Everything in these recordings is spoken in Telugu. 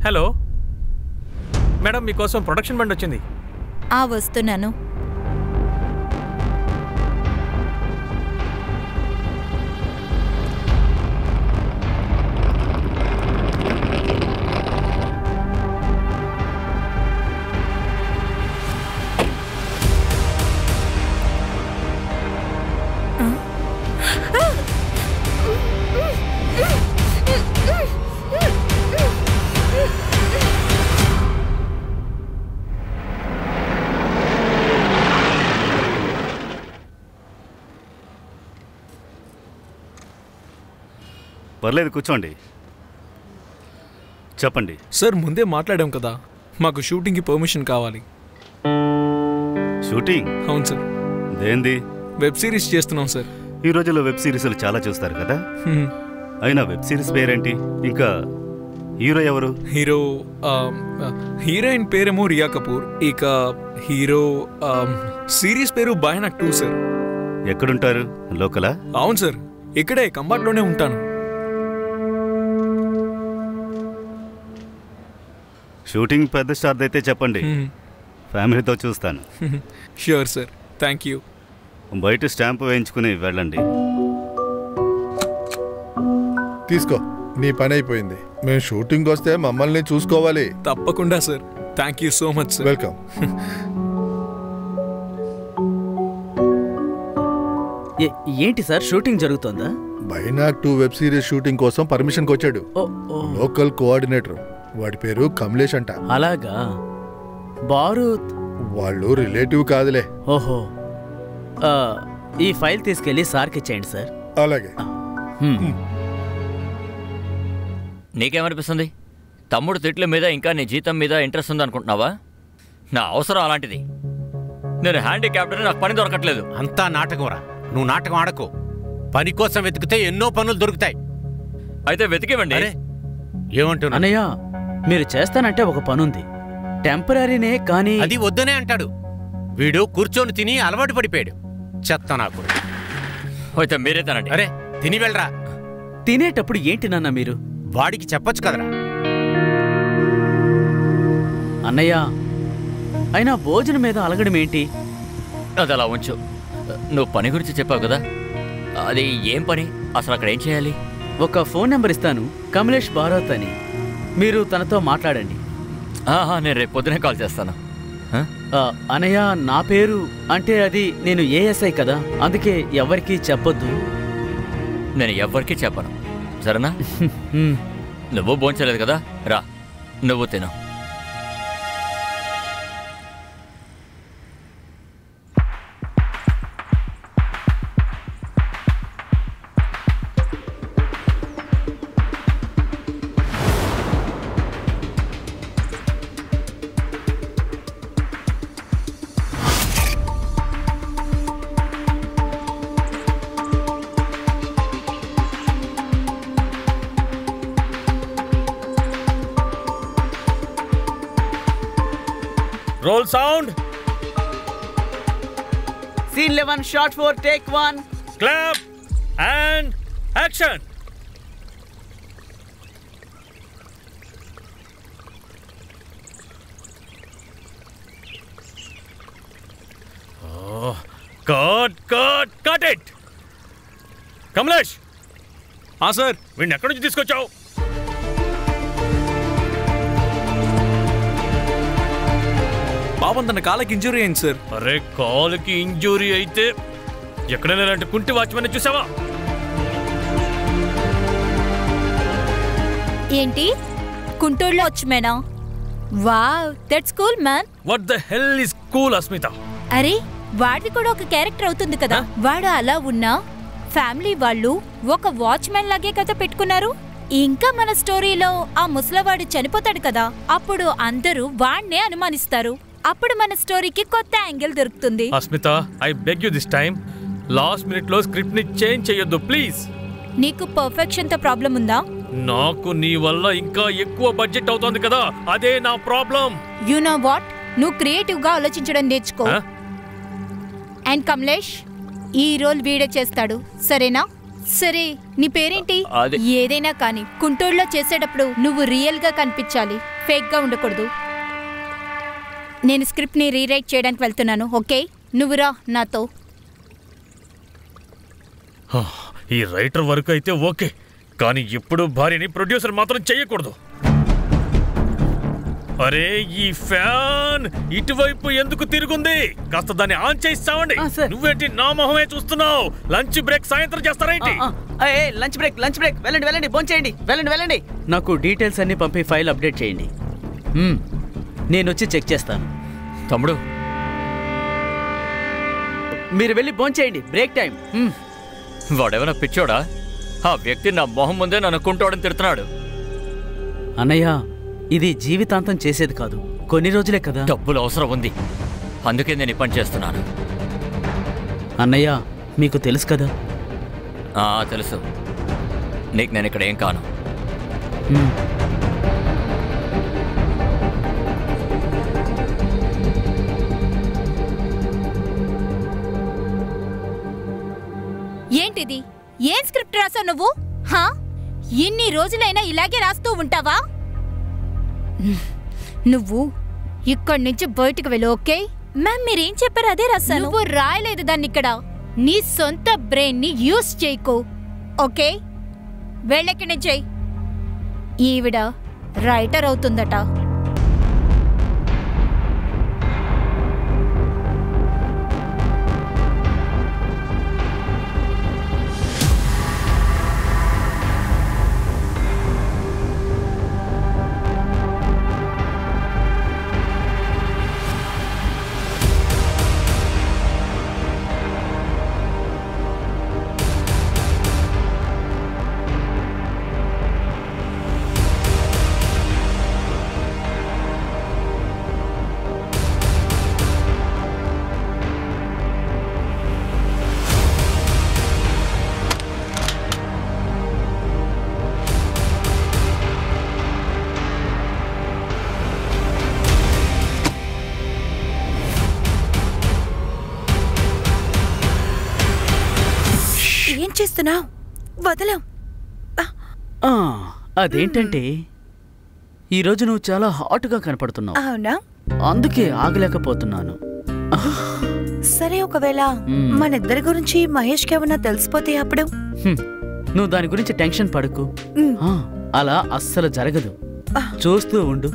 హలో మేడం, మీకోసం ప్రొడక్షన్ బండి వచ్చింది. వస్తున్నాను. పర్లేదు, కూర్చోండి. చెప్పండి సార్. ముందే మాట్లాడాం కదా, మాకు షూటింగ్కి పర్మిషన్ కావాలి. షూటింగ్? అవును సార్. దేంది? వెబ్ సిరీస్ చేస్తున్నాం సార్. ఈ రోజుల్లో వెబ్ సిరీస్లు చాలా చూస్తారు కదా. అయినా వెబ్ సిరీస్ పేరేంటి? ఇంకా హీరో ఎవరు? హీరోయిన్ పేరేమో రియా కపూర్. ఇక హీరో సిరీస్ పేరు భయానక్ 2 సార్. ఎక్కడుంటారు? లోకలా? అవును సార్, ఇక్కడే కంబాట్లోనే ఉంటాను. షూటింగ్ పెద్ద స్టార్ అయితే చెప్పండి, ఫ్యామిలీతో చూస్తాను. Sure sir, thank you. బయట స్టాంప్ వేయించుకుని వెళ్ళండి. తీసుకో, నీ పని అయిపోయింది. మేము షూటింగ్ వస్తే మమ్మల్ని చూసుకోవాలి. తప్పకుండా sir, thank you so much sir. Welcome. ఏంటి సార్, షూటింగ్ జరుగుతుందా? భయానక్ 2 వెబ్ సిరీస్ షూటింగ్ కోసం పర్మిషన్కి వచ్చాడు. లోకల్ కోఆర్డినేటర్, వాడి పేరు కమలేష్ అంట. అలాగా? బారూత్ వాళ్ళు రిలేటివ్ కాదులే. ఓహో, ఈ ఫైల్ తీసుకెళ్లి సార్కి ఇచ్చేయండి సార్. అలాగే. నీకేమనిపిస్తుంది? తమ్ముడు తిట్ల మీద ఇంకా నీ జీతం మీద ఇంట్రెస్ట్ ఉందనుకుంటున్నావా? నా అవసరం అలాంటిది. నేను హ్యాండిక్యాప్డ్, నాకు పని దొరకట్లేదు. అంతా నాటకంరా. నువ్వు నాటకం ఆడకు. పని కోసం వెతికితే ఎన్నో పనులు దొరుకుతాయి. అయితే వెతికివ్వండి. ఏమంటున్నా అన్నయ్య, మీరు చేస్తానంటే ఒక పనుంది, టెంపరీనే కానీ. అది వద్దనే అంటాడు. వీడు కూర్చొని తిని అలవాటు పడిపోయాడు. చెత్త నాకు. అయితే మీరే తినండి. అరే, తిని వెళ్ళరా. తినేటప్పుడు ఏంటి నాన్న మీరు? వాడికి చెప్పొచ్చు కదరా. అన్నయ్య, అయినా భోజనం మీద అలగడం ఏంటి? అది అలా ఉంచు. నువ్వు పని గురించి చెప్పావు కదా, అది ఏం పని? అసలు అక్కడ ఏం చేయాలి? ఒక ఫోన్ నెంబర్ ఇస్తాను, కమలేష్ బారోత్ అని. మీరు తనతో మాట్లాడండి. నేను రేపు పొద్దునే కాల్ చేస్తాను. అనయ్య, నా పేరు అంటే అది నేను ఏఎస్ఐ కదా, అందుకే ఎవరికీ చెప్పొద్దు. నేను ఎవ్వరికీ చెప్పను, సరేనా? నువ్వు భోంచలేదు కదా, రా నువ్వు తిను. Roll sound. Scene 11, shot 4, take 1. Clap and action. Oh, cut it. Kamlesh. Sir. వీడిని ఎక్కడి నుంచి తీసుకొచ్చావు? పాపం తన కాళ్ళకి ఇంజురీ అయింది సార్. అరే, కాలుకి ఇంజురీ అయితే ఎక్కడైనా ఇలాంటి కుంటి వాచ్మెన్ చూసావా? ఏంటి, కుంటూరులో వచ్చమేనా? Wow, that's cool man. What the hell is cool, Asmita? అరే, వాడిది కూడా ఒక క్యారెక్టర్ అవుతుంది కదా. వాడు అలా ఉన్నా ఫ్యామిలీ వాళ్ళు ఒక వాచ్మెన్ లాగే కదా పెట్టుకున్నారు. ఇంకా మన స్టోరీలో ఆ ముసలవాడు చనిపోతాడు కదా, అప్పుడు అందరూ వాడినే అనుమానిస్తారు. అప్పుడు మన స్టోరీకి కొత్త యాంగిల్ దొరుకుతుంది. Asmita, I beg you this time, last minute లో స్క్రిప్ట్ ని చేంజ్ చేయొద్దు ప్లీజ్. నీకు పర్ఫెక్షన్ తో ప్రాబ్లం ఉందా? నాకు నీ వల్ల ఇంకా ఎక్కువ బడ్జెట్ అవుతోంది కదా, అదే నా ప్రాబ్లం. యు నో వాట్, నువ్వు క్రియేటివ్ గా ఆలోచించడం నేర్చుకో. అండ్ కమలేష్, ఈ రోల్ వీడే చేస్తాడు, సరేనా? సరే, నీ పేరేంటి? ఏదైనా కానీ కుంటూరులో చేసేటప్పుడు నువ్వు రియల్ గా కనిపించాలి. ఫేక్గా ఉండకూడదు. నేను స్క్రిప్ట్ని రీరైట్ చేయడానికి వెళ్తున్నాను. ఓకే, నువ్వు రా నాతో. ఈ రైటర్ వరకు అయితే ఓకే, కానీ ఇప్పుడు భార్యని ప్రొడ్యూసర్ మాత్రం చెయ్యకూడదు. అరే, ఈ ఫ్యాన్ ఇటువైపు ఎందుకు తిరుగుంది? కాస్త దాన్ని ఆన్ చేస్తామండి. నువ్వేంటి నా మొహమే చూస్తున్నావు? లంచ్ బ్రేక్ సాయంత్రం చేస్తారేంటి? లంచ్ బ్రేక్ వెళ్ళండి వెళ్ళండి, భోంచేయండి, వెళ్ళండి. నాకు డీటెయిల్స్ అన్ని పంపి ఫైల్ అప్డేట్ చేయండి. నేను వచ్చి చెక్ చేస్తాను. తమ్ముడు, మీరు వెళ్ళి భోంచేయండి, బ్రేక్ టైం. వాడేమైనా పిచ్చోడా? ఆ వ్యక్తి నా మొహం ముందే నన్ను కుంటోడని తిడుతున్నాడు. అన్నయ్య, ఇది జీవితాంతం చేసేది కాదు, కొన్ని రోజులే కదా. డబ్బులు అవసరం ఉంది, అందుకే నేను ఈ పని చేస్తున్నాను. అన్నయ్య, మీకు తెలుసు కదా. తెలుసు. నీకు నేను ఇక్కడ ఏం కాను. ఏంటిది? ఏం స్క్రిప్ట్ రాసావు నువ్వు? ఇన్ని రోజులైనా ఇలాగే రాస్తూ ఉంటావా? నువ్వు ఇక్కడి నుంచి బయటకు వెళ్ళు. ఓకే మ్యామ్, మీరేం చెప్పారు అదే రాశాను. నువ్వు రాయలేదు దాన్ని ఇక్కడ. నీ సొంత బ్రెయిన్ ని యూస్ చేయకు. ఓకే, వెళ్ళెక్కడి నుంచి. ఈవిడ రైటర్ అవుతుందట. చేస్తున్నావు? వదలం. అదేంటంటే ఈరోజు నువ్వు చాలా హాట్గా కనపడుతున్నావు. అవునా? అందుకే ఆగలేకపోతున్నాను. సరే, ఒకవేళ మనిద్దరి గురించి మహేష్కి ఏమన్నా తెలిసిపోతే అప్పుడు? నువ్వు దాని గురించి టెన్షన్ పడకు. అలా అస్సలు జరగదు. చూస్తూ ఉండు.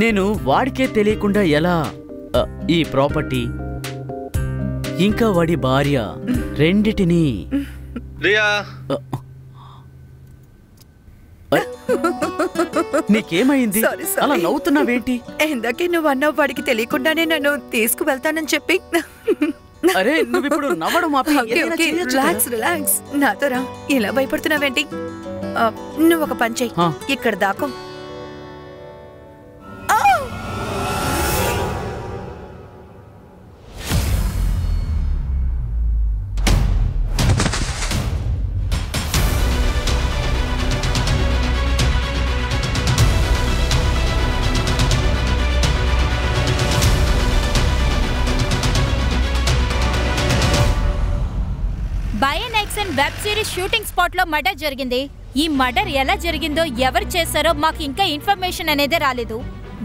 నేను వాడికే తెలియకుండా ఎలా ఈ ప్రాపర్టీ ఇంకా వాడి భార్య రెండిటిని నీకేమైంది? అలా నవ్వుతున్నావేంటి? ఇందాకే నువ్వు అన్నావు వాడికి తెలియకుండానే నన్ను తీసుకువెళ్తానని చెప్పి. అరే, నువ్విప్పుడు నవ్వడం రిలాక్స్, నాతో రా. ఇలా భయపడుతున్నావేంటి? నువ్వు ఒక పని చెయ్యి, ఇక్కడ దాకో. వెబ్ సిరీస్ షూటింగ్ స్పాట్ లో మర్డర్ జరిగింది. ఈ మర్డర్ ఎలా జరిగిందో, ఎవరు చేశారో మాకు ఇంకా ఇన్ఫర్మేషన్ అనేది రాలేదు.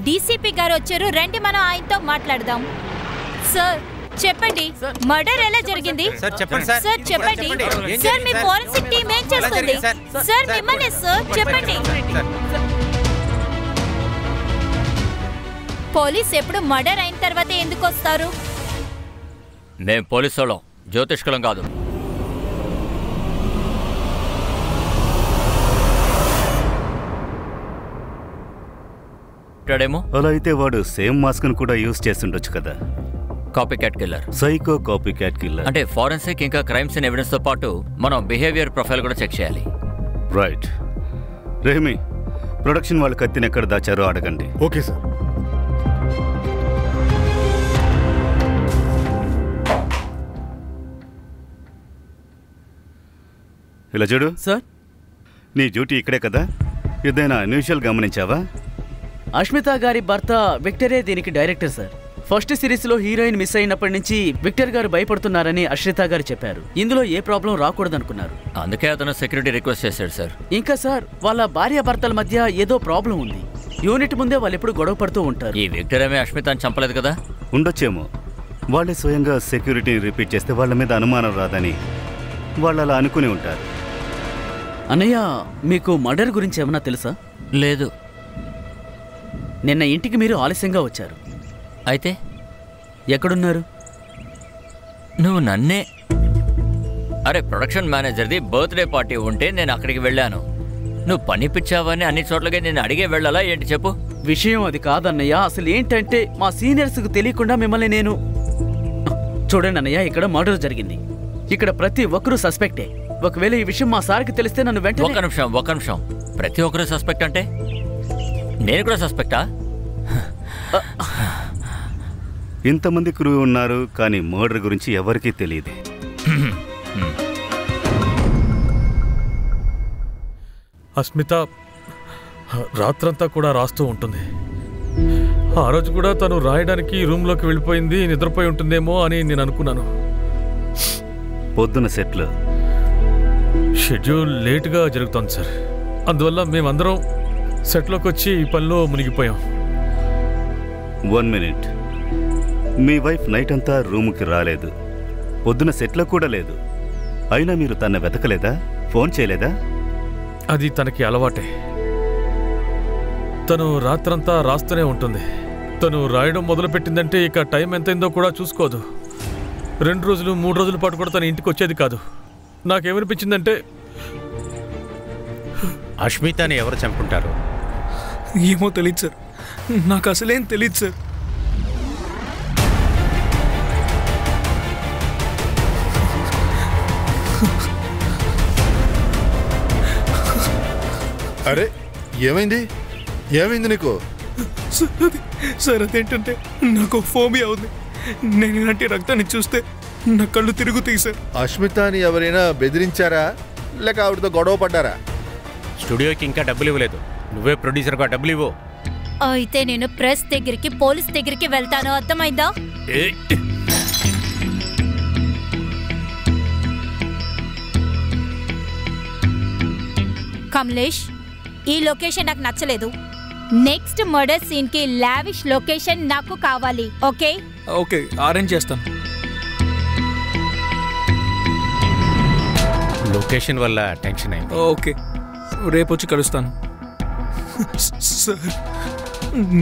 డీసీపీ గారు వచ్చారు, రండి మనం ఆయనతో మాట్లాడదాం. సార్ చెప్పండి, మర్డర్ ఎలా జరిగింది? సార్ చెప్పండి. సార్ మీ ఫోరెన్సిక్ టీం ఏం చేస్తుంది? సార్ మిమ్మల్ని సార్ చెప్పండి. పోలీస్ ఎప్పుడు మర్డర్ అయిన తర్వాత ఎందుకు వస్తారు? మేము పోలీసు వాళ్ళం, జ్యోతిష్కులం కాదు. అలా అయితే వాడు సేమ్ మాస్క్ ను కూడా యూజ్ చేస్తుండొచ్చు కదా. Copy cat killer, psycho copy cat killer. అంటే ఫోరెన్సిక్ ఇంకా క్రైమ్ సీన్ ఎవిడెన్స్ తో పాటు మనం బిహేవియర్ ప్రొఫైల్ కూడా చెక్ చేయాలి. రైట్. రెహమీ, ప్రొడక్షన్ వాళ్ళు కత్తిని ఎక్కడ దాచారో అడగండి. Okay sir. ఇలా చూడు సార్, నీ డ్యూటీ ఇక్కడే కదా, ఏదైనా అన్యూజువల్ గమనించావా? అష్మిత గారి భర్త విక్టరే దీనికి డైరెక్టర్ సార్. ఫస్ట్ సిరీస్ లో హీరోయిన్ మిస్ అయినప్పటి నుంచి విక్టర్ గారు భయపడుతున్నారని అశ్రిత గారు చెప్పారు. ఇందులో ఏ ప్రాబ్లం రాకూడదనుకున్నారు, అందుకే అతను సెక్యూరిటీ రిక్వెస్ట్ చేశాడు సార్. ఇంకా సార్, వాళ్ళ భార్య భర్తల మధ్య ఏదో ప్రాబ్లం ఉంది. యూనిట్ ముందే వాళ్ళు ఎప్పుడు గొడవ పడుతూ ఉంటారు. ఈ విక్టరేమే అష్మితాన్ని చంపలేదు కదా? ఉండొచ్చేమో. వాళ్ళే స్వయంగా సెక్యూరిటీని రిపీట్ చేస్తే వాళ్ళ మీద అనుమానం రాదని వాళ్ళు అలా అనుకుని ఉంటారు. అన్నయ్య, మీకు మర్డర్ గురించి ఏమన్నా తెలుసా? లేదు. నిన్న ఇంటికి మీరు ఆలస్యంగా వచ్చారు. అయితే ఎక్కడున్నారు? నువ్వు నన్నే అరే ప్రొడక్షన్ మేనేజర్ది బర్త్డే పార్టీ ఉంటే నేను అక్కడికి వెళ్ళాను. నువ్వు పని పిచ్చావని అన్ని చోట్లకి నేను అడిగే వెళ్ళాలా ఏంటి చెప్పు? విషయం అది కాదన్నయ్య. అసలు ఏంటంటే మా సీనియర్స్కి తెలియకుండా మిమ్మల్ని నేను... చూడండి అన్నయ్య, ఇక్కడ మర్డర్ జరిగింది. ఇక్కడ ప్రతి ఒక్కరూ సస్పెక్టే. ఒకవేళ ఈ విషయం మా సార్కి తెలిస్తే నన్ను వెంటనే... ఒక్క నిమిషం. ప్రతి ఒక్కరూ సస్పెక్ట్ అంటే నేను కూడా సస్పెక్టా? ఇంతమంది క్రూ ఉన్నారు, కానీ మర్డర్ గురించి ఎవరికీ తెలియదు. అస్మిత రాత్రంతా కూడా రాస్తూ ఉంటుంది. ఆ రోజు కూడా తను రాయడానికి రూమ్లోకి వెళ్ళిపోయింది, నిద్రపోయి ఉంటుందేమో అని నేను అనుకున్నాను. పొద్దున సెట్లో షెడ్యూల్ లేటుగా జరుగుతోంది సార్. అందువల్ల మేమందరం సెట్లోకి వచ్చి ఈ పనిలో మునిగిపోయాం. 1 minute. మీ వైఫ్ నైట్ అంతా రూముకి రాలేదు, పొద్దున సెట్లో కూడా లేదు. అయినా మీరు తన వెతకలేదా? ఫోన్ చేయలేదా? అది తనకి అలవాటే. తను రాత్రంతా రాస్తూనే ఉంటుంది. తను రాయడం మొదలుపెట్టిందంటే ఇక టైం ఎంతైందో కూడా చూసుకోదు. 2 రోజులు 3 రోజుల పాటు కూడా తన ఇంటికి వచ్చేది కాదు. నాకేమనిపించిందంటే అష్మితని ఎవరు చంపుంటారు? ఏమో తెలియదు సార్, నాకు అసలేం తెలియదు సార్. అరే ఏమైంది? ఏమైంది నీకు? సార్ అదేంటంటే నాకు ఫోబియా ఉంది. నేను ఇలాంటి రక్తాన్ని చూస్తే నా కళ్ళు తిరుగుతాయి సార్. అష్మితాని ఎవరైనా బెదిరించారా లేక ఆవిడతో గొడవ పడ్డారా? స్టూడియోకి ఇంకా డబ్బులు ఇవ్వలేదు. నువ్వే ప్రొడ్యూసర్గా డబ్బులు ఇవ్వు. అయితే నేను ప్రెస్ దగ్గరికి, పోలీస్ దగ్గరికి వెళ్తాను, అర్థమైందా? కమలేష్, ఈ లొకేషన్ నాకు నచ్చలేదు. నెక్స్ట్ మర్డర్ సీన్ కి లావిష్ లొకేషన్ నాకు కావాలి. ఓకే ఓకే, అరేంజ్ చేస్తాను. లొకేషన్ వల్ల టెన్షన్ అయింది. ఓకే, రేపు వచ్చి కలుస్తాను. సార్,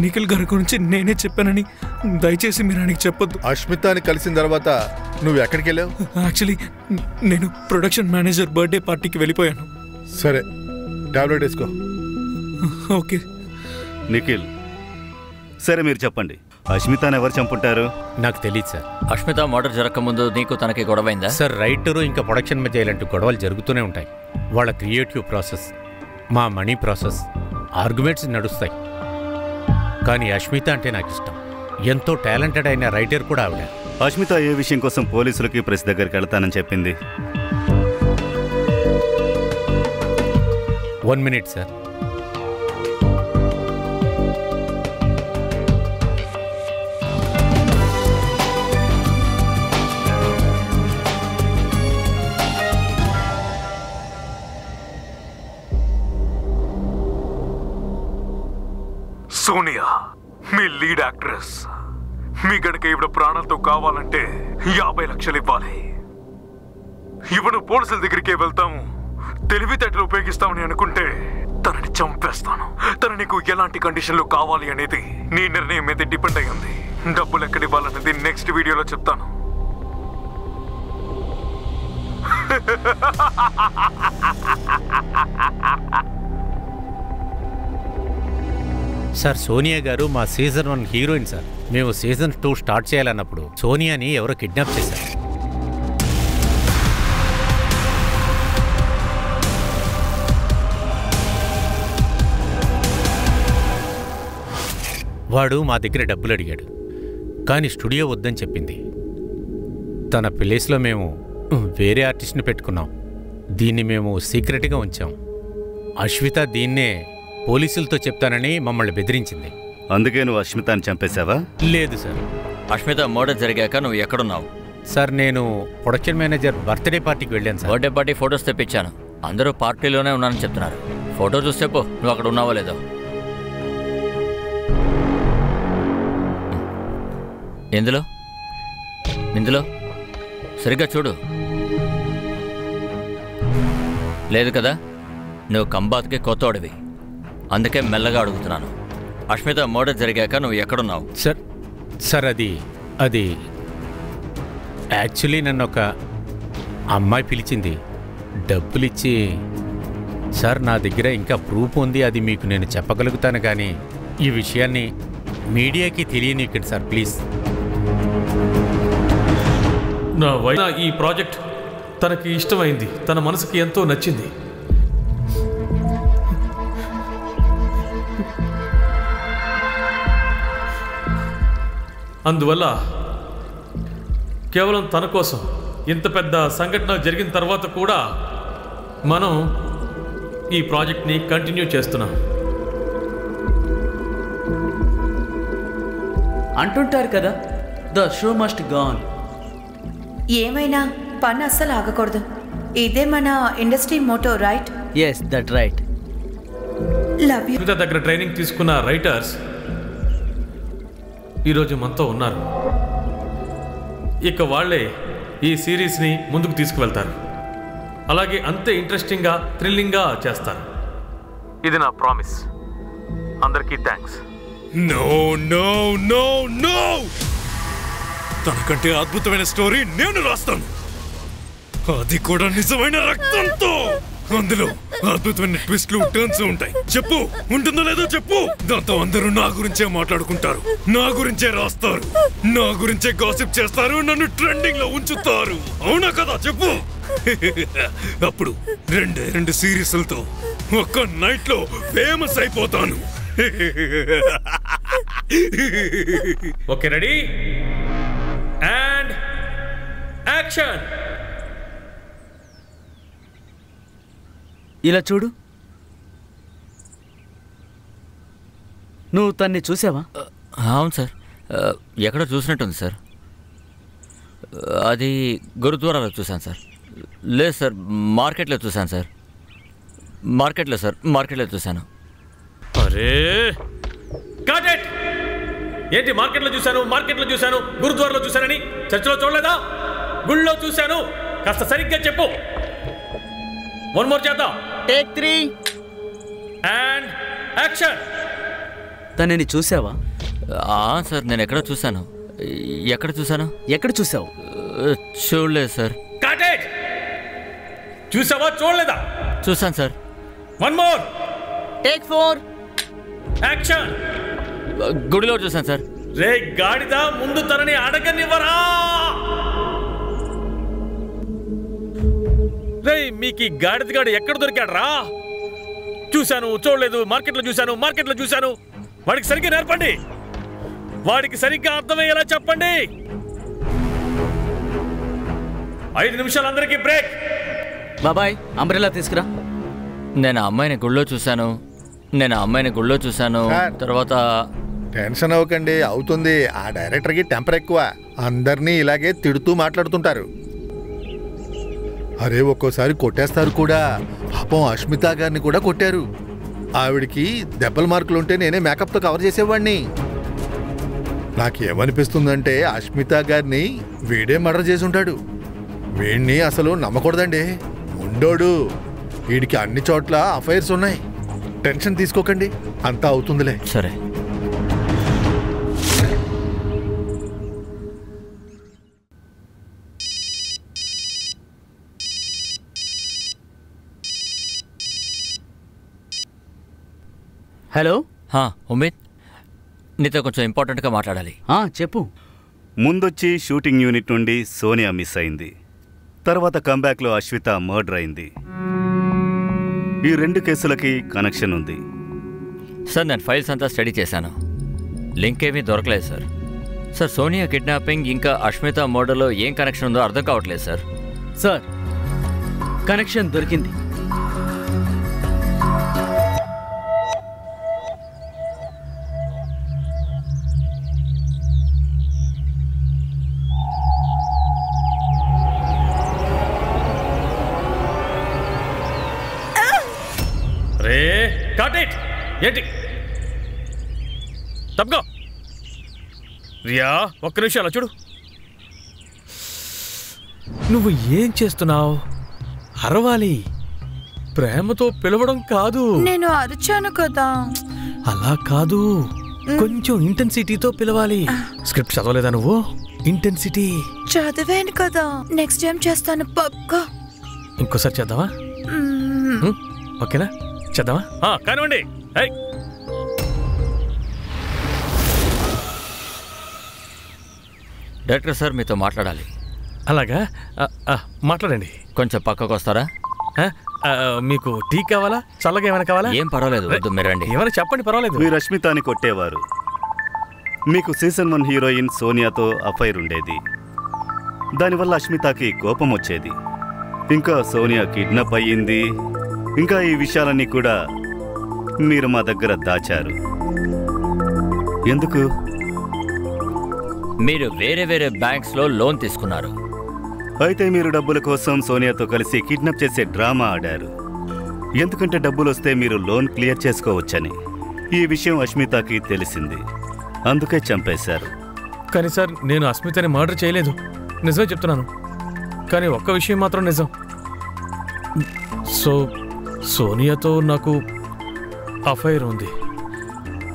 నిఖిల్ గారి గురించి నేనే చెప్పానని దయచేసి మీరు ఆయనకి చెప్పొద్దు. అష్మితాని కలిసిన తర్వాత నువ్వు ఎక్కడికి వెళ్ళావు? యాక్చువల్లీ నేను ప్రొడక్షన్ మేనేజర్ బర్త్డే పార్టీకి వెళ్ళిపోయాను. సరే, టాబ్లెట్ వేసుకో. ఓకే. నిఖిల్, సరే మీరు చెప్పండి, అష్మితాని ఎవరు చంపుంటారు? నాకు తెలియదు సార్. అష్మిత మర్డర్ జరగకముందు నీకు తనకి గొడవైందా? సార్, రైటరు ఇంకా ప్రొడక్షన్ మధ్య ఇలాంటి గొడవలు జరుగుతూనే ఉంటాయి. వాళ్ళ క్రియేటివ్ ప్రాసెస్, మా మనీ ప్రాసెస్, ఆర్గ్యుమెంట్స్ నడుస్తాయి. కానీ అష్మిత అంటే నాకు ఇష్టం. ఎంతో టాలెంటెడ్ అయిన రైటర్ కూడా ఆవిడ. అష్మిత ఏ విషయం కోసం పోలీసులకి ప్రెస్ దగ్గరికి వెళ్తానని చెప్పింది? 1 minute సార్. సోనియా, మీ లీడ్ యాక్ట్రెస్. మీ గనక ఈవిడ ప్రాణాలతో కావాలంటే 50 లక్షలు ఇవ్వాలి. ఇవ్వను, పోలీసుల దగ్గరికే వెళ్తాము, తెలివితేటలు ఉపయోగిస్తామని అనుకుంటే తనని చంపేస్తాను. తను నీకు ఎలాంటి కండిషన్లు కావాలి అనేది నీ నిర్ణయం మీద డిపెండ్ అయి ఉంది. డబ్బులు ఎక్కడ ఇవ్వాలనేది నెక్స్ట్ వీడియోలో చెప్తాను. సార్, సోనియా గారు మా సీజన్ 1 హీరోయిన్ సార్. మేము సీజన్ 2 స్టార్ట్ చేయాలన్నప్పుడు సోనియాని ఎవరో కిడ్నాప్ చేశారు. వాడు మా దగ్గర డబ్బులు అడిగాడు, కానీ స్టూడియో వద్దని చెప్పింది. తన ప్లేస్లో మేము వేరే ఆర్టిస్ట్ని పెట్టుకున్నాం. దీన్ని మేము సీక్రెట్గా ఉంచాం. అశ్విత దీన్నే పోలీసులతో చెప్తానని మమ్మల్ని బెదిరించింది. అందుకే నువ్వు అష్మితాని చంపేశావా? లేదు సార్. అష్మిత మర్డర్ జరిగాక నువ్వు ఎక్కడున్నావు? సార్, నేను ప్రొడక్షన్ మేనేజర్ బర్త్డే పార్టీకి వెళ్ళాను సార్. బర్త్డే పార్టీ ఫొటోస్ తెప్పించాను. అందరూ పార్టీలోనే ఉన్నానని చెప్తున్నారు. ఫోటో చూసి చెప్పు నువ్వు అక్కడ ఉన్నావో లేదో. ఇందులో సరిగ్గా చూడు. లేదు కదా, నువ్వు కంబాత్కి కొత్తోడివి, అందుకే మెల్లగా అడుగుతున్నాను. అష్మిత మర్డర్ జరిగాక నువ్వు ఎక్కడున్నావు? సార్ అది యాక్చువల్లీ నన్ను ఒక అమ్మాయి పిలిచింది, డబ్బులిచ్చి. సార్ నా దగ్గర ఇంకా ప్రూఫ్ ఉంది, అది మీకు నేను చెప్పగలుగుతాను, కానీ ఈ విషయాన్ని మీడియాకి తెలియనివ్వండి సార్ ప్లీజ్. ఈ ప్రాజెక్ట్ తనకి ఇష్టమైంది, తన మనసుకి ఎంతో నచ్చింది. అందువల్ల కేవలం తన కోసం ఇంత పెద్ద సంఘటన జరిగిన తర్వాత కూడా మనం ఈ ప్రాజెక్ట్ని కంటిన్యూ చేస్తున్నాం. అంటుంటారు కదా, ద షో మస్ట్ గాన్. ఏమైనా పని అస్సలు ఆగకూడదు. ఇదే మన industry motto, right? Yes, that right. Love you. దగ్గర ట్రైనింగ్ తీసుకున్న రైటర్స్ ఈరోజు మనతో ఉన్నారు. ఇక వాళ్ళే ఈ సిరీస్ని ముందుకు తీసుకువెళ్తారు. అలాగే అంతే ఇంట్రెస్టింగ్గా, థ్రిల్లింగ్గా చేస్తారు. ఇది నా ప్రామిస్. అందరికీ thanks. No no no no, తనకంటే అద్భుతమైన స్టోరీ నేను రాస్తాను, అది కూడా నిజమైన రక్తంతో. అందులో అద్భుతమైన ట్విస్ట్లు, టర్న్స్ ఉంటాయి. చెప్పు, ఉంటుందో లేదో చెప్పు. దాంతో అందరూ నా గురించే మాట్లాడుకుంటారు, నా గురించే రాస్తారు, నా గురించే గాసిప్ చేస్తారు, నన్ను ట్రెండింగ్ లో ఉంచుతారు. అవునా కదా? చెప్పు. అప్పుడు రెండు సిరీస్లతో ఒక్క నైట్ లో ఫేమస్ అయిపోతాను. Okay, ready and action. ఇలా చూడు, నువ్వు తన్ని చూసావా? అవును సార్, ఎక్కడో చూసినట్టుంది సార్. అది గురుద్వారాలో చూశాను సార్. లేదు సార్, మార్కెట్లో చూశాను సార్. మార్కెట్లో చూశాను. అరే కాటెట్, ఏంటి మార్కెట్లో చూశాను, గురుద్వారాలో చూశానని? చర్చిలో చూడలేదా? గుళ్ళో చూశాను. కాస్త సరిగ్గా చెప్పు. వన్ మోర్ చేద్దాం. Take 3 and action. తనని చూసావా? సార్, నేను ఎక్కడ చూశాను. ఎక్కడ చూసావు? చూడలేదు సార్. కాటెట్, చూసావా చూడలేదా? చూశాను sir. One more. Take 4 action. గుడిలో చూశాను సార్. రే గాడిద, ముందు తనని అడగనివ్వరా? రే, మీకు గాడిదగాడు ఎక్కడ దొరికాడు రా? చూశాను, చూడలేదు, మార్కెట్లో చూశాను. వాడికి సరిగ్గా నేర్పండి, వాడికి సరిగ్గా అర్థమయ్యేలా చెప్పండి. 5 నిమిషాలు, అందరికీ బ్రేక్. బాబాయ్, అంబ్రెల్లా తీసుకురా. నేను ఆ అమ్మాయిని గుళ్ళో చూశాను. తర్వాత టెన్షన్ అవ్వకండి, అవుతుంది. ఆ డైరెక్టర్కి టెంపర్ ఎక్కువ, అందరినీ ఇలాగే తిడుతూ మాట్లాడుతుంటారు. అరే, ఒక్కోసారి కొట్టేస్తారు కూడా. పాపం అష్మిత గారిని కూడా కొట్టారు. ఆవిడికి దెబ్బల మార్కులుంటే నేనే మేకప్తో కవర్ చేసేవాడిని. నాకేమనిపిస్తుందంటే అష్మిత గారిని వీడే మర్డర్ చేసి ఉంటాడు. వీడిని అసలు నమ్మకూడదండి, ఉండోడు. వీడికి అన్ని చోట్ల అఫైర్స్ ఉన్నాయి. టెన్షన్ తీసుకోకండి, అంతా అవుతుందిలే. సరే. హలో. ఉమేద్, నీతో కొంచెం ఇంపార్టెంట్గా మాట్లాడాలి. చెప్పు. ముందొచ్చి షూటింగ్ యూనిట్ నుండి సోనియా మిస్ అయింది. తర్వాత కంబ్యాక్లో అశ్విత మర్డర్ అయింది. ఈ 2 కేసులకి కనెక్షన్ ఉంది. సార్, నేను ఫైల్స్ అంతా స్టడీ చేశాను, లింక్ ఏమీ దొరకలేదు సార్. సోనియా కిడ్నాపింగ్ ఇంకా అష్మిత మర్డర్లో ఏం కనెక్షన్ ఉందో అర్థం కావట్లేదు సార్. సార్, కనెక్షన్ దొరికింది. ఏంటి తప్పుకో. రియా ఒక్క నిమిషం అలా చూడు. నువ్వు ఏం చేస్తున్నావు? అరవాలి, ప్రేమతో పిలవడం కాదు. నేను అరిచాను కదా. అలా కాదు, కొంచెం ఇంటెన్సిటీతో పిలవాలి. స్క్రిప్ట్ చదవలేదా నువ్వు? ఇంటెన్సిటీ చదివాను కదా, నెక్స్ట్ టైం చేస్తాను పక్కా. ఇంకోసారి చేద్దామా? ఓకేనా, చేద్దామా? కానివ్వండి. డైరెక్టర్ సార్ మీతో మాట్లాడాలి. అలాగా, మాట్లాడండి. కొంచెం పక్కకు వస్తారా? మీకు టీ కావాలా, చల్లగా ఏమైనా కావాలా? ఏం పర్వాలేదు, వద్దు మీరు రండి. ఏమైనా చెప్పండి, పర్వాలేదు. మీరు రష్మితాని కొట్టేవారు. మీకు సీజన్ 1 హీరోయిన్ సోనియాతో అఫైర్ ఉండేది. దానివల్ల అష్మితాకి కోపం వచ్చేది. ఇంకా సోనియా కిడ్నాప్ అయ్యింది. ఇంకా ఈ విషయాలన్నీ కూడా మీరు మా దగ్గర దాచారు. ఎందుకు? మీరు వేరే వేరే బ్యాంక్స్లో లోన్ తీసుకున్నారు. అయితే మీరు డబ్బుల కోసం సోనియాతో కలిసి కిడ్నాప్ చేసే డ్రామా ఆడారు. ఎందుకంటే డబ్బులు వస్తే మీరు లోన్ క్లియర్ చేసుకోవచ్చని. ఈ విషయం అష్మితాకి తెలిసింది, అందుకే చంపేశారు. కానీ సార్, నేను అస్మితని మర్డర్ చేయలేదు, నిజమే చెప్తున్నాను. కానీ ఒక్క విషయం మాత్రం నిజం. సోనియాతో నాకు అఫైర్ ఉంది,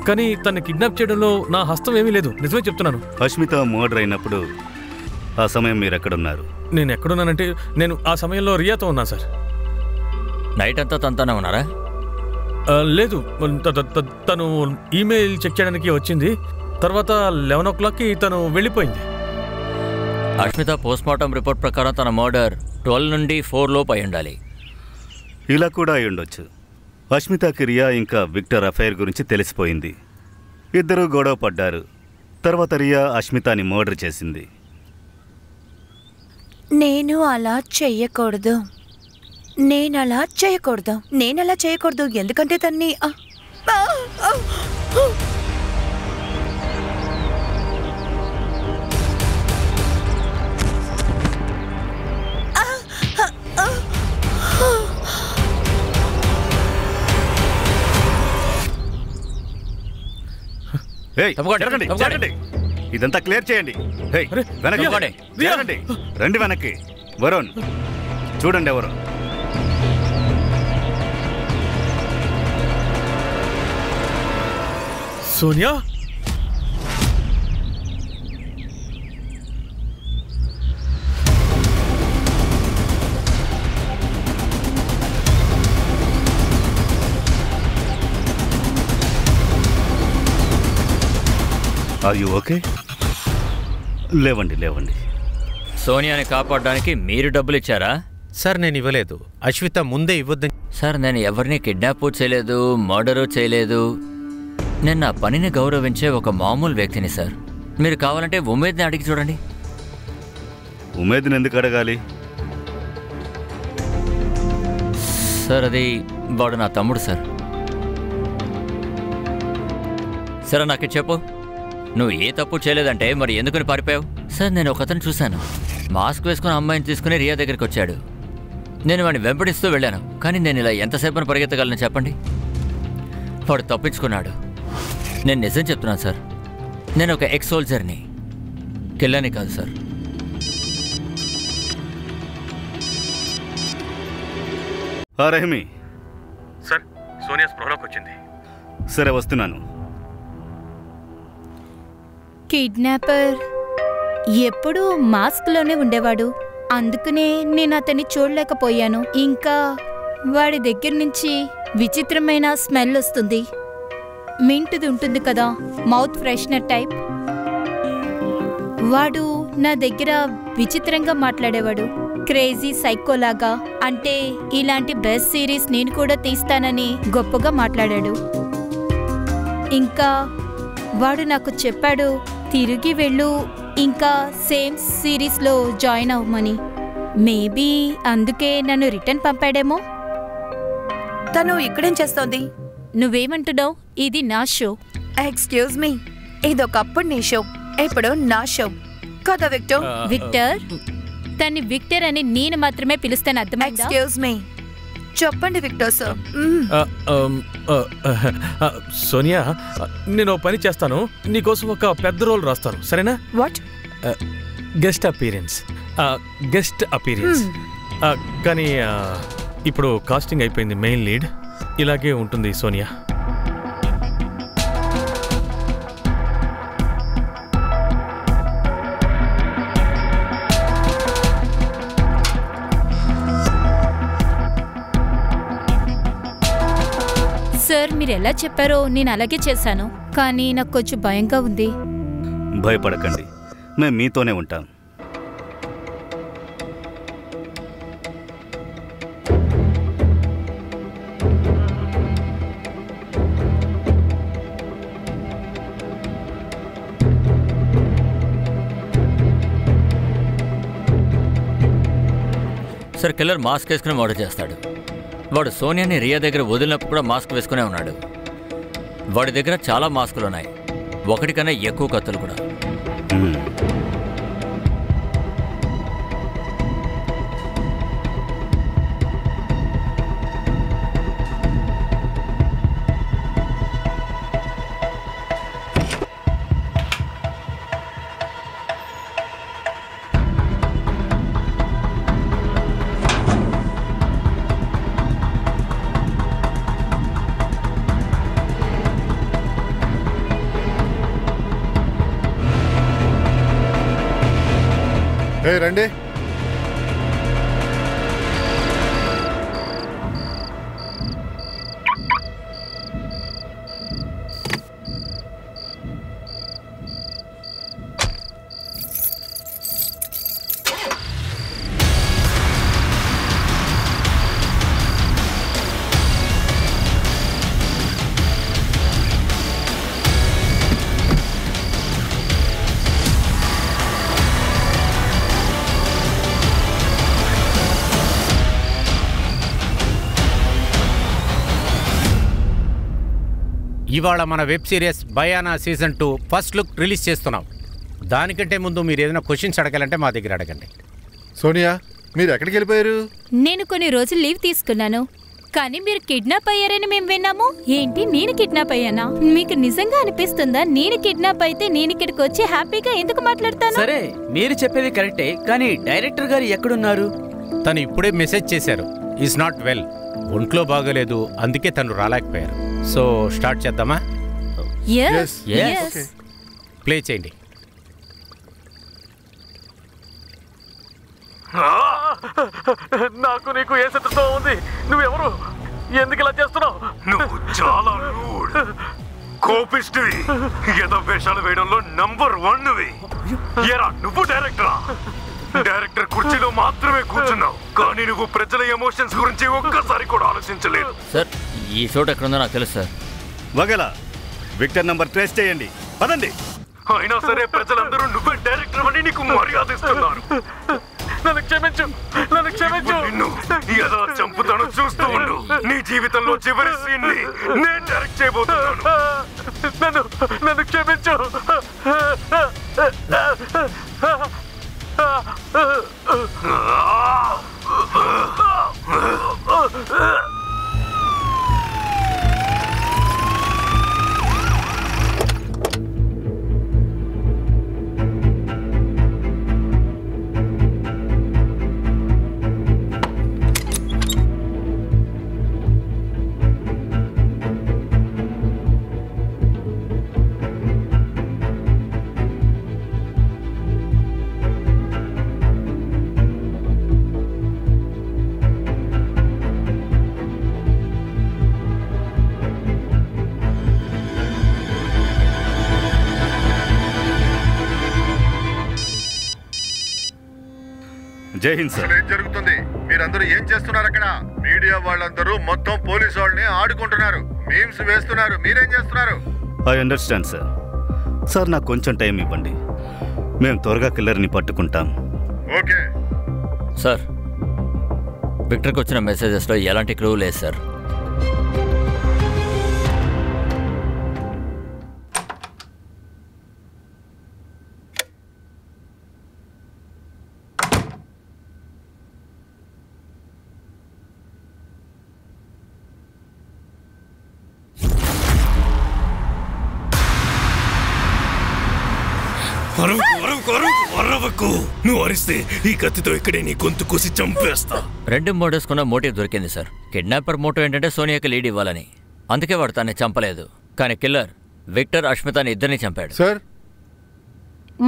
కానీ తను కిడ్నాప్ చేయడంలో నా హస్తం ఏమీ లేదు, నిజమే చెప్తున్నాను. అష్మిత మర్డర్ అయినప్పుడు ఆ సమయం మీరు ఎక్కడున్నారు? నేను ఎక్కడున్నానంటే, నేను ఆ సమయంలో రియాతో ఉన్నా సార్. నైట్ అంతా తనతోనే ఉన్నారా? లేదు, తను ఈమెయిల్ చెక్ చేయడానికి వచ్చింది. తర్వాత 11 o'clockకి తను వెళ్ళిపోయింది. అష్మిత పోస్ట్మార్టం రిపోర్ట్ ప్రకారం తన మర్డర్ 12 నుండి 4 లోపు అయి ఉండాలి. ఇలా కూడా అయి ఉండొచ్చు. అష్మితకి రియా ఇంకా విక్టర్ అఫైర్ గురించి తెలిసిపోయింది. ఇద్దరూ గొడవ పడ్డారు. తర్వాత రియా అష్మితాని మర్డర్ చేసింది. నేను అలా చెయ్యకూడదు, నేనలా చేయకూడదు, ఎందుకంటే తన్ని ఇదంతా క్లియర్ చేయండి. రండి వెనక్కి. వరుణ్, చూడండి ఎవరు. Sonia, are you okay? లేవండి. సోనియాని కాపాడడానికి మీరు డబ్బులు ఇచ్చారా? సార్, నేను ఇవ్వలేదు. అశ్విత ముందే ఇవ్వద్దని. సార్, నేను ఎవరిని కిడ్నాప్ చేయలేదు, మర్డరు చేయలేదు. నేను నా పనిని గౌరవించే ఒక మామూలు వ్యక్తిని సార్. మీరు కావాలంటే ఉమేద్ని అడిగి చూడండి. ఉమేద్ని ఎందుకు అడగాలి? సార్, అది వాడు నా తమ్ముడు సార్. సరే, నాకు చెప్పు, నువ్వు ఏ తప్పు చేయలేదంటే మరి ఎందుకని పారిపోయావు? సార్, నేను ఒక అతను చూశాను, మాస్క్ వేసుకుని అమ్మాయిని తీసుకుని రియా దగ్గరికి వచ్చాడు. నేను వాడిని వెంబడిస్తూ వెళ్ళాను, కానీ నేను ఇలా ఎంతసేపు పరిగెత్తగలను చెప్పండి? వాడు తప్పించుకున్నాడు. నేను నిజం చెప్తున్నాను సార్, నేను ఒక ఎక్స్ సోల్జర్ని, కిల్లని కాదు సార్. రెహమీ సార్, సోనియా స్పృహలోకి వచ్చింది. సరే, వస్తున్నాను. కిడ్నాపర్ ఎప్పుడూ మాస్క్లోనే ఉండేవాడు, అందుకనే నేను అతన్ని చూడలేకపోయాను. ఇంకా వాడి దగ్గర నుంచి విచిత్రమైన స్మెల్ వస్తుంది. మింటుది ఉంటుంది కదా, మౌత్ ఫ్రెషనర్ టైప్. వాడు నా దగ్గర విచిత్రంగా మాట్లాడేవాడు, క్రేజీ సైకోలాగా. అంటే ఇలాంటి బెస్ట్ సిరీస్ నేను కూడా తీస్తానని గొప్పగా మాట్లాడాడు. ఇంకా వాడు నాకు చెప్పాడు, తిరిగి వెళ్ళు, ఇంకా సేమ్ సిరీస్లో జాయిన్ అవ్వమని. మేబీ అందుకే నన్ను రిటర్న్ పంపాడేమో. తను ఇక్కడేం చేస్తోంది? నువ్వేమంటున్నావు? ఇది నా షో. ఎక్స్క్యూజ్ మీ, ఇదొకప్పుడు నీ షో, ఇప్పుడు నా షో కదా విక్టర్? విక్టర్? తన్ని విక్టర్ అని నేను మాత్రమే పిలుస్తాను, అర్థమైందా? ఎక్స్క్యూజ్ మీ, చెప్పండి విక్టర్ సార్. సోనియా, నేను ఓ పని చేస్తాను. నీకోసం ఒక పెద్ద రోల్ రాస్తాను, సరేనా? వాట్? Guest appearance. కానీ ఇప్పుడు కాస్టింగ్ అయిపోయింది. మెయిన్ లీడ్ ఇలాగే ఉంటుంది సోనియా. సార్, మీరు ఎలా చెప్పారో నేను అలాగే చేశాను, కానీ నాకు కొంచెం భయంగా ఉంది. భయపడకండి, మేము మీతోనే ఉంటాం. సార్, కిల్లర్ మాస్క్ వేసుకుని మర్డర్ చేస్తాడు. వాడు సోనియాని రియా దగ్గర వదిలినప్పుడు కూడా మాస్క్ వేసుకునే ఉన్నాడు. వాడి దగ్గర చాలా మాస్కులు ఉన్నాయి, ఒకటి కన్నా ఎక్కువ కత్తులు కూడా. రండి. ఇవాళ మన web series Bayana season 2 first look release చేస్తున్నాం. దానికంటే ముందు మీరు ఏదైనా క్వశ్చన్స్ అడగాలంటే మా దగ్గర అడగండి. సోనియా, మీరు ఎక్కడికి వెళ్ళిపోయారు? నేను కొన్ని రోజులు లీవ్ తీసుకున్నాను, కానీ మీరు కిడ్నాప్ అయ్యారని మేము విన్నాము. ఏంటి, నేను కిడ్నాప్ అయ్యానా? మీకు నిజంగా అనిపిస్తుందా నేను కిడ్నాప్ అయితే నేను ఇక్కడికి వచ్చి హ్యాపీగా ఎందుకు మాట్లాడతాను? సరే, మీరు చెప్పేది కరెక్టే, కానీ డైరెక్టర్ గారు ఎక్కడున్నారు? తను ఇప్పుడే మెసేజ్ చేశారు, ఈజ్ నాట్ వెల్, ఒంట్లో బాగలేదు, అందుకే తను రాలేకపోయారు. సో స్టార్ట్ చేద్దామా? ప్లే చేయండి. నాకు నీకు ఏ శత్రుతో ఉంది? నువ్వెవరు? ఎందుకు ఇలా చేస్తున్నావు? నువ్వు చాలా కోపిస్టివి, ఏదో వేషాలు వేయడంలో నంబర్ 1వి. ఎరా, నువ్వు డైరెక్టరా? డైరెక్టర్ కుర్చీలో మాత్రమే కూర్చున్నావు, కానీ నువ్వు ప్రజల ఎమోషన్స్ గురించి ఒక్కసారి కూడా ఆలోచించలేదు. సార్, ఈ చోట ఎక్కడుందో నాకు తెలుసు సార్. వగలా విక్టర్ నంబర్ ట్రేస్ చేయండి, పదండి. అయినా సరే ప్రజలందరూ నువ్వే డైరెక్టర్ అని నీకు మర్యాద ఇస్తున్నారు. నన్ను క్షమించు, నన్ను క్షమించు. నిన్ను ఎలా చంపుతానో చూస్తూ ఉండు. నీ జీవితంలో చివరి సీన్ ని నేను డైరెక్ట్ చేయబోతున్నాను. నన్ను క్షమించు. జై హింద్ సార్. ఏం జరుగుతుంది? మీరందరూ ఏం చేస్తున్నారు అక్కడ? మీడియా వాళ్ళందరూ మొత్తం పోలీసు వాళ్ళని ఆడుకుంటున్నారు, మీమ్స్ వేస్తున్నారు, మీరేం చేస్తున్నారు? I understand sir. సార్, నాకు కొంచెం టైం ఇవ్వండి, మేము త్వరగా కిల్లర్ని పట్టుకుంటాం. ఓకే సార్, విక్టర్కి వచ్చిన మెసేజెస్లో ఎలాంటి క్లూ లేదు సార్. నువ్వు అరిస్తే ఈ కత్తితో ఇక్కడే నీ గొంతు కోసి చంపేస్తా. 2 మర్డర్స్ కున్న మోటివ్ దొరికింది సార్. కిడ్నాపర్ మోటివ్ ఏంటంటే సోనియాకి లీడ్ ఇవ్వాలని. అందుకే వాడు తన్ని చంపలేదు. కానీ కిల్లర్ విక్టర్, అష్మితాని ఇద్దరిని చంపాడు. సార్,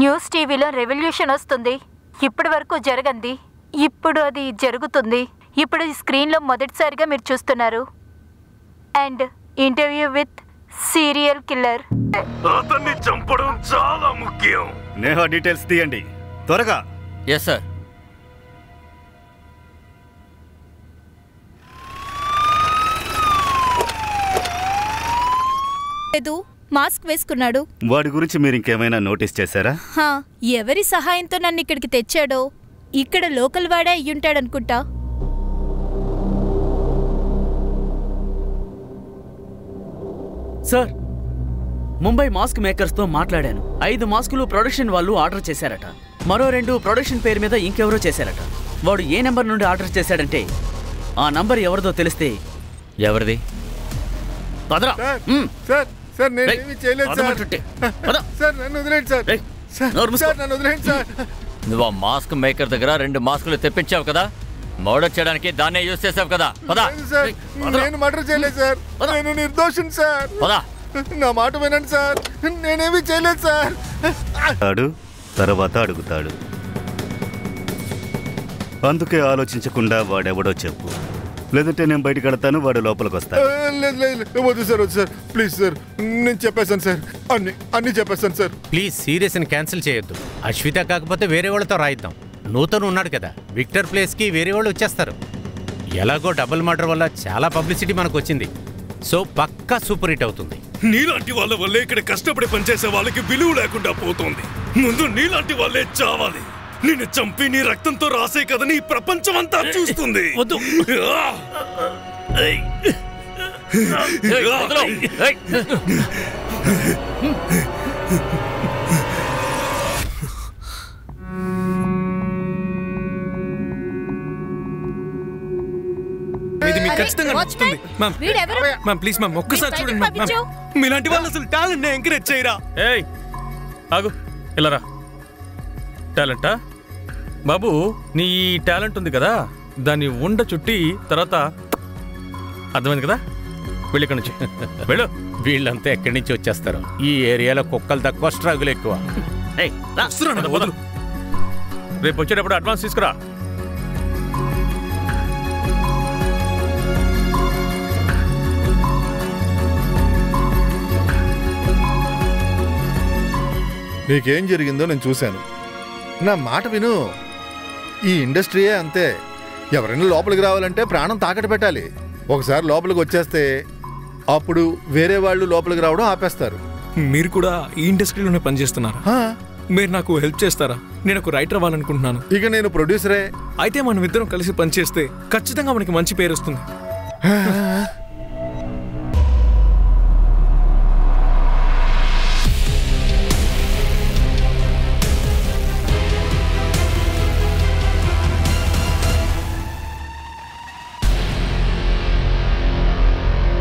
న్యూస్ టీవీలో రెవల్యూషన్ వస్తుంది. ఇప్పటి వరకు జరగంది, ఇప్పుడు అది జరుగుతుంది. ఇప్పుడు ఈ స్క్రీన్లో మొదటిసారిగా మీరు చూస్తున్నారు. And interview with serial killer. అతన్ని చంపడం చాలా ముఖ్యం. నేహా డీటెయిల్స్ తీయండి త్వరగా. Yes sir. మాస్క్ వేసుకున్నాడు. వాడి గురించి మీరు ఇంకేమైనా నోటీస్ చేశారా? ఎవరి సహాయంతో నన్ను ఇక్కడికి తెచ్చాడో ఇక్కడ లోకల్ వాడే అయ్యుంటాడనుకుంటా. సార్, ముంబై మాస్క్ మేకర్స్తో మాట్లాడాను. 5 మాస్కులు ప్రొడక్షన్ వాళ్ళు ఆర్డర్ చేశారట. మరో 2 ప్రొడక్షన్ పేరు మీద ఇంకెవరో చేశారట. వాడు ఏ నెంబర్ నుండి ఆర్డర్ చేశాడంటే ఆ నంబర్ ఎవరిదో తెలిస్తే. ఎవరిది? పదరా. సార్ నేనేమీ చేయలేదు సార్. నన్ను వదిలేండి సార్. నన్ను వదిలేండి సార్. నువ్వు ఆ మాస్క్ మేకర్ దగ్గర 2 మాస్కులు తెప్పించావు కదా, మర్డర్ చేయడానికి దాన్నే యూజ్ చేసావు కదా. పదా. నేను మర్డర్ చేయలేదు సార్. నేను నిర్దోషం సార్. పదా. నా మాట వినండి సార్. నేనేమీ చేయలేదు సార్. తర్వాత అడుగుతాడు. అందుకే ఆలోచించకుండా వాడెవడో చెప్పు, లేదంటే నేను బయటకు వెళ్తాను, వాడు లోపలికి వస్తాడు. లేదు వద్దు సార్. ప్లీజ్ సార్, నేను చెప్పేశాను సార్. అన్ని చెప్పేశాను సార్. ప్లీజ్ సీరియస్ అని క్యాన్సిల్ చేయొద్దు. అశ్విత కాకపోతే వేరే వాళ్ళతో రాయిద్దాం. నూతన్ ఉన్నాడు కదా, విక్టర్ ప్లేస్కి వేరే వాళ్ళు వచ్చేస్తారు. ఎలాగో డబుల్ మర్డర్ వల్ల చాలా పబ్లిసిటీ మనకు వచ్చింది. సో పక్కా సూపర్ హిట్ అవుతుంది. నీలాంటి వాళ్ళ వల్లే ఇక్కడ కష్టపడి పనిచేసే వాళ్ళకి విలువ లేకుండా పోతుంది. ముందు నీలాంటి వాళ్ళే చావాలి. నిన్ను చంపి నీ రక్తంతో రాసే కదని ఈ ప్రపంచం అంతా చూస్తుంది. ఇది మీకు ఖచ్చితంగా నచ్చుతుంది. మ్యామ్ ప్లీజ్ మ్యామ్ ఒక్కసారి చూడండి మ్యామ్. మీలాంటి వాళ్ళు అసలు టాలెంట్ ని ఎంకరేజ్ చేయరా? ఏయ్ ఆగు, ఇలా రా. టాలెంటా బాబు? నీ టాలెంట్ ఉంది కదా, దాన్ని ఉండ చుట్టి తర్వాత అర్థమైంది కదా, వెళ్ళి ఇక్కడి నుంచి వెళ్ళు. వీళ్ళంతా ఎక్కడి నుంచి వచ్చేస్తారు? ఈ ఏరియాలో కుక్కలు తక్కువ, స్ట్రగుల్ ఎక్కువ. రేపు వచ్చేటప్పుడు అడ్వాన్స్ తీసుకురా. నీకేం జరిగిందో నేను చూశాను. నా మాట విను. ఈ ఇండస్ట్రీయే అంతే. ఎవరైనా లోపలికి రావాలంటే ప్రాణం తాకట్టు పెట్టాలి. ఒకసారి లోపలికి వచ్చేస్తే అప్పుడు వేరే వాళ్ళు లోపలికి రావడం ఆపేస్తారు. మీరు కూడా ఈ ఇండస్ట్రీలోనే పనిచేస్తున్నారా? మీరు నాకు హెల్ప్ చేస్తారా? నేను ఒక రైటర్ అవ్వాలనుకుంటున్నాను. ఇక నేను ప్రొడ్యూసరే. అయితే మనం ఇద్దరం కలిసి పనిచేస్తే ఖచ్చితంగా మనకి మంచి పేరు వస్తుంది.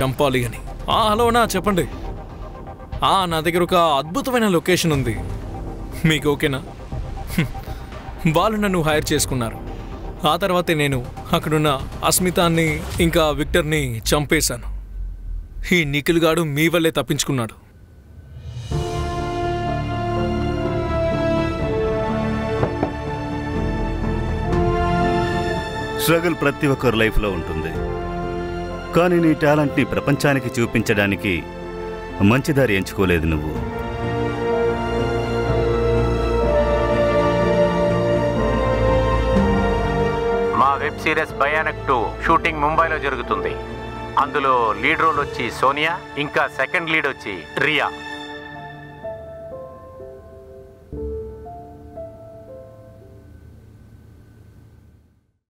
చంపాలి అని. హలోనా, చెప్పండి. నా దగ్గర ఒక అద్భుతమైన లొకేషన్ ఉంది. మీకు ఓకేనా? వాళ్ళు నన్ను హైర్ చేసుకున్నారు. ఆ తర్వాతే నేను అక్కడున్న అస్మితాన్ని ఇంకా విక్టర్ని చంపేశాను. ఈ నిఖిల్ గాడు మీ వల్లే తప్పించుకున్నాడు. స్ట్రగుల్ ప్రతి ఒక్కరి లైఫ్లో ఉంటుంది. కానీ నీ టాలెంట్ని ప్రపంచానికి చూపించడానికి మంచి దారి ఎంచుకోలేదు నువ్వు. మా వెబ్ సిరీస్ భయానక్ 2 షూటింగ్ ముంబైలో జరుగుతుంది. అందులో లీడ్ రోల్ వచ్చి సోనియా, ఇంకా సెకండ్ లీడ్ వచ్చి రియా.